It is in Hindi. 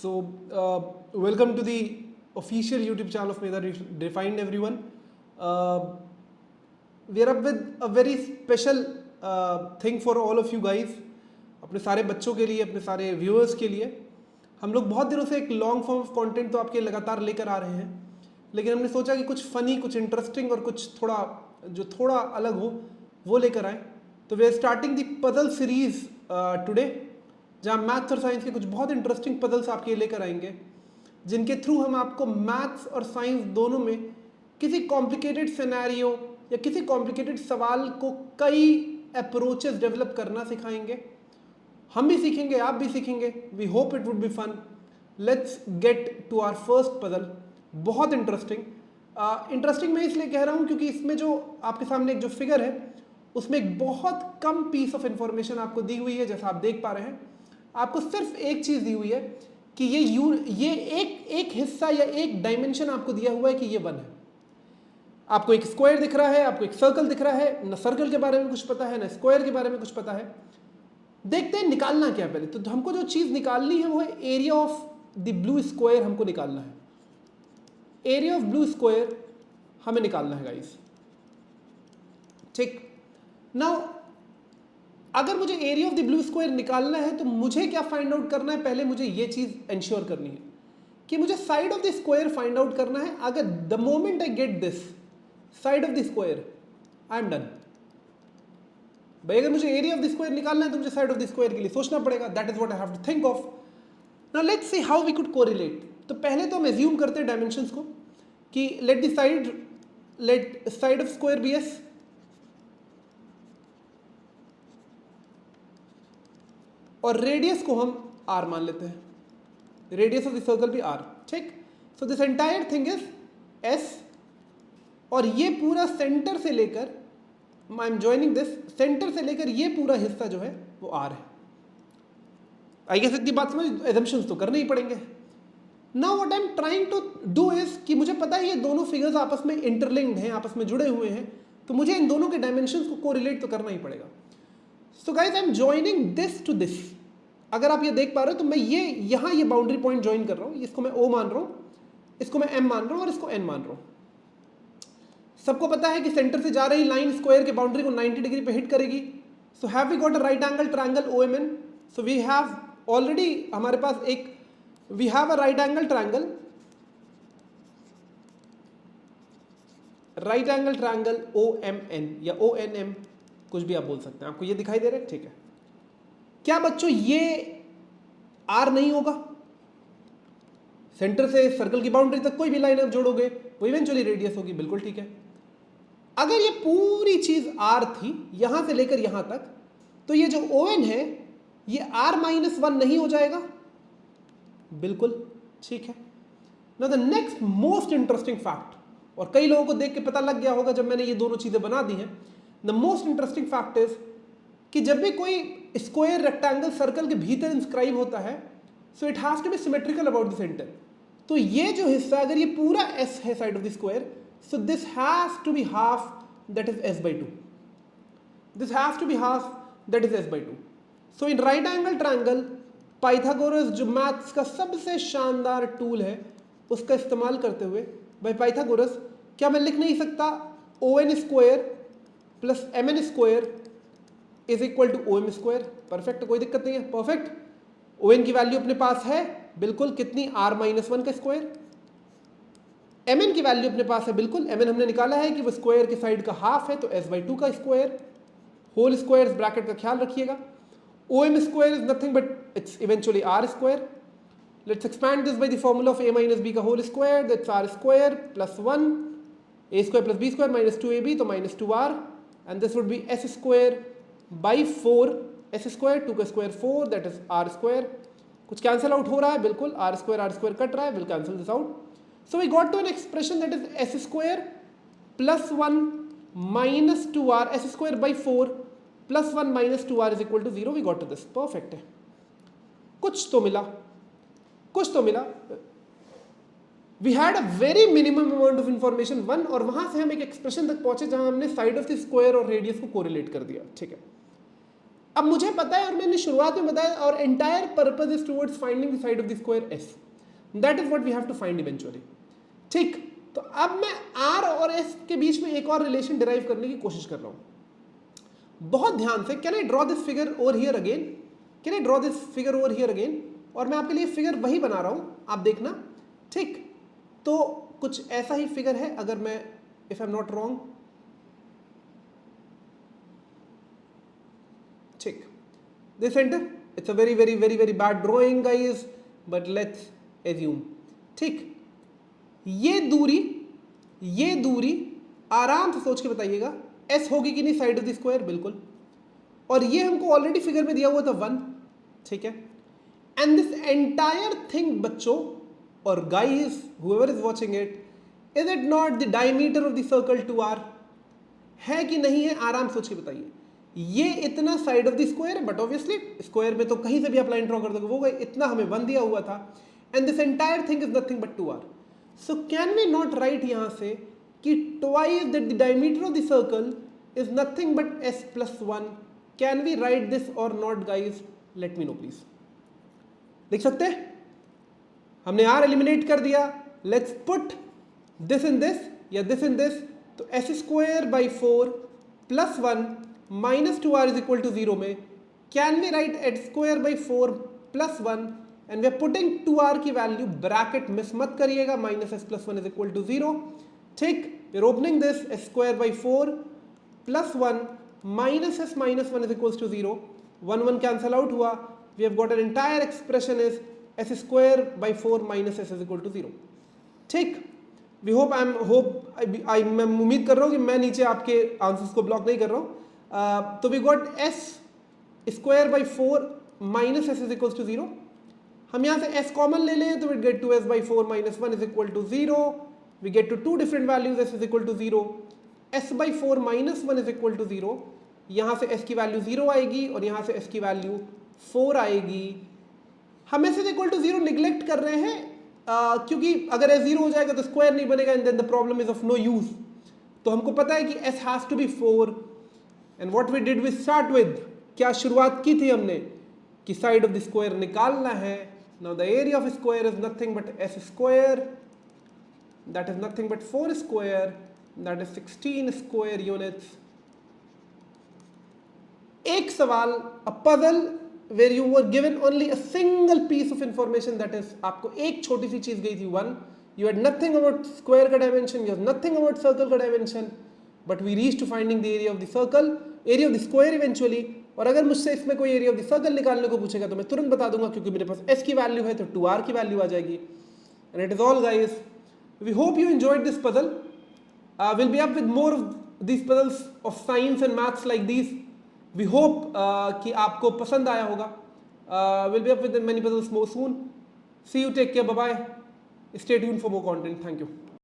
So, welcome to the official YouTube channel of Meda Defined, everyone. We are up with a very special thing for all of you guys. अपने सारे बच्चों के लिए, अपने सारे व्यूअर्स के लिए हम लोग बहुत दिनों से एक लॉन्ग फॉर्म ऑफ कंटेंट तो आपके लगातार लेकर आ रहे हैं, लेकिन हमने सोचा कि कुछ फनी, कुछ इंटरेस्टिंग और कुछ थोड़ा अलग हो वो लेकर आए. तो we are starting the puzzle series today, जहाँ मैथ्स और साइंस के कुछ बहुत इंटरेस्टिंग पजल्स आपके लेकर आएंगे, जिनके थ्रू हम आपको मैथ्स और साइंस दोनों में किसी कॉम्प्लिकेटेड सिनेरियो या किसी कॉम्प्लिकेटेड सवाल को कई अप्रोचेस डेवलप करना सिखाएंगे. हम भी सीखेंगे, आप भी सीखेंगे. We hope it would be fun. Let's get to our first puzzle. बहुत इंटरेस्टिंग मैं इसलिए कह रहा हूँ क्योंकि इसमें जो आपके सामने एक जो फिगर है उसमें एक बहुत कम पीस ऑफ इंफॉर्मेशन आपको दी हुई है. जैसा आप देख पा रहे हैं, आपको सिर्फ एक चीज़ दी हुई है कि ये एक हिस्सा या एक डायमेंशन आपको दिया हुआ है कि ये 1 है. आपको एक स्क्वायर दिख रहा है, आपको एक सर्कल दिख रहा है. न सर्कल के बारे में कुछ पता है, न स्क्वायर के बारे में कुछ पता है. देखते हैं निकालना क्या है. पहले तो हमको जो चीज़ निकालनी है वो है area of the blue square. हमको निकालना है एरिया ऑफ ब्लू स्क्वायर, हमें निकालना है गाइस. ठीक. नाउ अगर मुझे area of the blue square निकालना है तो मुझे क्या फाइंड आउट करना है? पहले मुझे ये चीज़ इंश्योर करनी है कि मुझे side of the square find out करना है. अगर the moment I get this side of the square, I am done. भाई अगर मुझे एरिया ऑफ द स्क्वायर निकालना है तो मुझे साइड ऑफ द स्क्वायर के लिए सोचना पड़ेगा. That is what I have to think of. Now let's see how we could correlate. तो पहले तो हम एज्यूम करते हैं डायमेंशंस को कि let side of square be S, और रेडियस को हम r मान लेते हैं. रेडियस ऑफ द सर्कल भी r. ठीक. So this entire thing is s, और ये पूरा सेंटर से लेकर, I am joining this, centre से लेकर ये पूरा हिस्सा जो है वो r है. आई गेस इतनी बात समझ, एजम्पशंस तो करने ही पड़ेंगे. Now what I am trying to do is कि मुझे पता है ये दोनों फिगर्स आपस में इंटरलिंक्ड हैं, आपस में जुड़े हुए हैं, तो मुझे इन दोनों के डायमेंशंस को कोरिलेट तो करना ही पड़ेगा. So guys I am joining this to this. अगर आप ये देख पा रहे हो तो मैं यहाँ ये बाउंड्री पॉइंट ज्वाइन कर रहा हूँ. इसको मैं O मान रहा हूँ, इसको मैं M मान रहा हूँ और इसको N मान रहा हूँ. सबको पता है कि सेंटर से जा रही लाइन स्क्वायर के बाउंड्री को 90 डिग्री पे हिट करेगी. So have we got a right angle triangle OMN. So we have already, हमारे पास एक, we have a right angle triangle OMN या ONM, कुछ भी आप बोल सकते हैं. आपको ये दिखाई दे रहा है? ठीक है. क्या बच्चों ये R नहीं होगा? सेंटर से सर्कल की बाउंड्री तक कोई भी लाइन आप जोड़ोगे वो इवेंचुअली रेडियस होगी. बिल्कुल ठीक है. अगर ये पूरी चीज R थी यहां से लेकर यहां तक, तो ये जो ON है ये R-1 नहीं हो जाएगा? बिल्कुल ठीक है. Now the next most interesting fact, और कई लोगों को देख के पता लग गया होगा जब मैंने ये दोनों चीजें बना दी हैं. The most interesting fact is कि जब भी कोई स्क्वायर, रेक्टेंगल, सर्कल के भीतर इंस्क्राइब होता है, so it has to be symmetrical about the centre. तो ये जो हिस्सा, अगर ये पूरा S है side of the square, so this has to be half, that is S/2. This has to be half, that is S/2. So in right angle triangle, Pythagoras जो मैथ्स का सबसे शानदार टूल है, उसका इस्तेमाल करते हुए, भाई पाइथागोरस, क्या मैं लिख नहीं सकता ON square plus MN square is equal to OM square? Perfect, कोई दिक्कत नहीं है. परफेक्ट. ON की वैल्यू अपने पास है, बिल्कुल. कितनी? R-1 का स्क्वायर. MN की वैल्यू अपने पास है, बिल्कुल. MN हमने निकाला है कि वो स्क्वायर के साइड का हाफ है, तो S/2 का स्क्वायर. होल स्क्वायर ब्रैकेट का ख्याल रखिएगा. OM square is nothing but it's eventually R square. Let's expand this by the formula of A - B का whole square, that's R square plus 1, A square plus B square minus 2AB, तो minus 2R, and this would be S square by 4. S square, 2 का square 4, that is R square. कुछ कैंसिल आउट हो रहा है? बिल्कुल. R स्क्वायर कट रहा है, will cancel this out. So we got to an expression that is S square plus 1 minus 2R, S square by 4 plus 1 minus 2R is equal to 0. We got to this. Perfect है. कुछ तो मिला. We had a very minimum amount of information 1, और वहां से हम एक एक्सप्रेशन तक पहुंचे जहां हमने साइड ऑफ द स्क्वायर और रेडियस को कोरिलेट कर दिया. ठीक है. अब मुझे पता है और मैंने शुरुआत में बताया और entire purpose is towards finding the side of the square S, that is what we have to find eventually. ठीक, तो अब मैं आर और एस के बीच में एक और रिलेशन डिराइव करने की कोशिश कर रहा हूं बहुत ध्यान से। Can I draw this figure over here again, can I draw this figure over here again, और मैं आपके लिए फिगर वही बना रहा हूं, आप देखना। ठीक, तो कुछ ऐसा ही फिगर है, अगर मैं, if I am not wrong, ठीक, this center, it's a very very very very bad drawing guys, but let's assume। ठीक, ये दूरी आराम से सोच के बताइएगा s होगी कि नहीं साइड ऑफ द स्क्वायर, बिल्कुल, और ये हमको ऑलरेडी फिगर में दिया हुआ था 1, ठीक है। एंड दिस एंटायर थिंग बच्चों और guys whoever is watching it, is it not the diameter of the circle 2r, है कि नहीं है, आराम सोच के बताइए। ये इतना साइड ऑफ द स्क्वायर है, बट ऑब्वियसली स्क्वायर में तो कहीं से भी आप लाइन ड्रॉ कर दोगे, वो इतना हमें 1 दिया हुआ था, and this entire thing is nothing but 2r। So can we not write यहां से कि twice that the diameter of the circle is nothing but s plus 1? Can we write this or not guys? Let me know please. लिख सकते हैं? हमने r एलिमिनेट कर दिया, let's put this in this या दिस इन दिस, तो s square by 4 plus 1 minus 2r is equal to 0 में can we write h square by 4 plus 1 and we are putting 2r की वैल्यू, ब्रैकेट मिस मत करिएगा, minus s plus 1 is equal to 0। ठीक, we are opening this, s square by 4 plus 1 minus s minus 1 is equal to 0, 1 1 cancel out हुआ, we have got an entire expression is s square by 4 minus s is equal to 0। ठीक, वी होप आई मैं उम्मीद कर रहा हूँ कि मैं नीचे आपके आंसर्स को ब्लॉक नहीं कर रहा हूँ। तो we got s square by 4 minus s is equal to 0। हम यहाँ से s कॉमन ले लें तो we get 2s by 4 minus 1 is equal to 0। We get to 2 different values, s is equal to 0, s by 4 minus 1 is equal to 0। यहाँ से s की वैल्यू 0 आएगी और यहाँ से s की वैल्यू 4 आएगी। हम s is equal to 0 neglect कर रहे हैं क्योंकि अगर s 0 हो जाएगा तो स्क्वायर नहीं बनेगा and then the problem is of no use. तो हमको पता है कि s has to be 4 and what we did we start with, क्या शुरुआत की थी हमने कि साइड ऑफ द स्क्वायर निकालना है। Now the area of square is nothing but s square, that is nothing but 4 square, that is 16 square units. एक सवाल, a puzzle where you were given only a single piece of information, that is आपको एक छोटी सी चीज गई थी 1, you had nothing about square का dimension, you had nothing about circle का dimension, but we reached to finding the area of the circle, area of the square eventually। और अगर मुझसे इसमें कोई area of the circle निकालने को पूछेगा तो मैं तुरंत बता दूंगा क्योंकि मेरे पास s की वैल्यू है तो 2r की वैल्यू आ जाएगी। And it is all guys, we hope you enjoyed this puzzle। we'll be up with more of these puzzles of science and maths like these। We hope कि आपको पसंद आया होगा। We'll be up with many puzzles more soon। See you, take care, bye bye, stay tuned for more content, thank you।